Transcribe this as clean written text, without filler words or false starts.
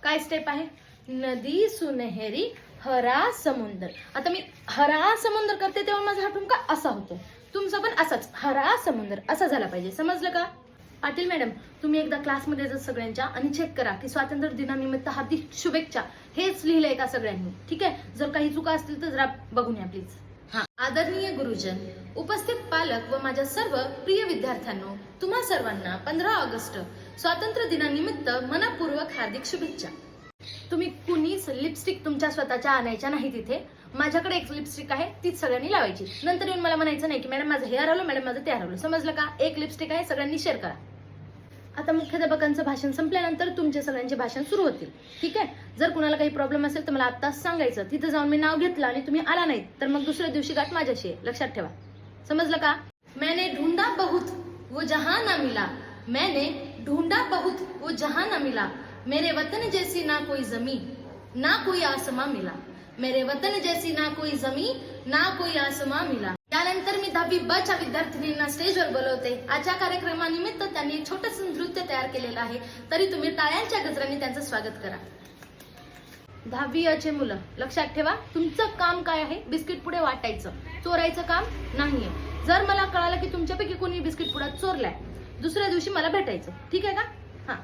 काय स्टेप आहे? नदी सुनहरी हरा समुंदर. आता मी हरा समुंदर करते तेव्हा माझा हा ठुमका असा होतो. तुमचा पण असाच हरा समुंदर असा झाला पाहिजे. समजलं का? पाटील मॅडम, तुम्ही एकदा क्लासमध्ये जा सगळ्यांच्या आणि चेक करा की स्वातंत्र्य दिनानिमित्त हार्दिक शुभेच्छा हेच लिहिलंय का सगळ्यांनी. ठीक आहे, जर काही चुका असतील तर जरा बघून या प्लीज. हा, आदरणीय गुरुजन, उपस्थित पालक व माझ्या सर्व प्रिय विद्यार्थ्यांनो, तुम्हा सर्वांना 15 ऑगस्ट स्वातंत्र्य दिनानिमित्त मनपूर्वक हार्दिक शुभेच्छा. तुम्ही कुणीच लिपस्टिक तुमच्या स्वतःच्या आणायच्या नाही. तिथे माझ्याकडे एक लिपस्टिक आहे, तीच सगळ्यांनी लावायची. नंतर येऊन मला म्हणायचं नाही की मॅडम माझं हे हरवलं, मॅडम माझं ते हरवलं. समजलं का? एक लिपस्टिक आहे, सगळ्यांनी शेअर करा. आता मुख्याध्यापकांचं भाषण संपल्यानंतर तुमचे सगळ्यांचे भाषण सुरू होतील. ठीक आहे, जर कुणाला काही प्रॉब्लेम असेल तर मला आत्ताच सांगायचं. तिथं जाऊन मी नाव घेतलं आणि तुम्ही आला नाही तर मग दुसऱ्या दिवशी गाठ माझ्याशी आहे. लक्षात ठेवा. समजलं का? मैंने ढूंढा बहुत वो जहां ना मिला, मैंने ढूंढा बहुत वो जहां ना मिला, मेरे वतन जैसी ना कोई जमीन ना कोई आसमां मिला, मेरे वतन जैसी ना कोई जमीन ना कोई आसमां मिला. त्यानंतर मी 10वी ब च्या विद्यार्थिनींना स्टेजवर बोलवते. आजच्या कार्यक्रमानिमित्त त्यांनी एक छोटंसं नृत्य तयार केलेलं आहे, तरी तुम्ही टाळ्यांच्या गजरांनी त्यांचं स्वागत करा. 10वी अ चे मुलं लक्षात ठेवा, तुमचं काम काय आहे? बिस्किट पुढे वाटायचं, चोरायचं काम नाहीये. जर मला कळालं की तुमच्यापैकी कोणी बिस्किट पुढा चोरलाय, दुसऱ्या दिवशी मला भेटायचं. ठीक आहे का? हा.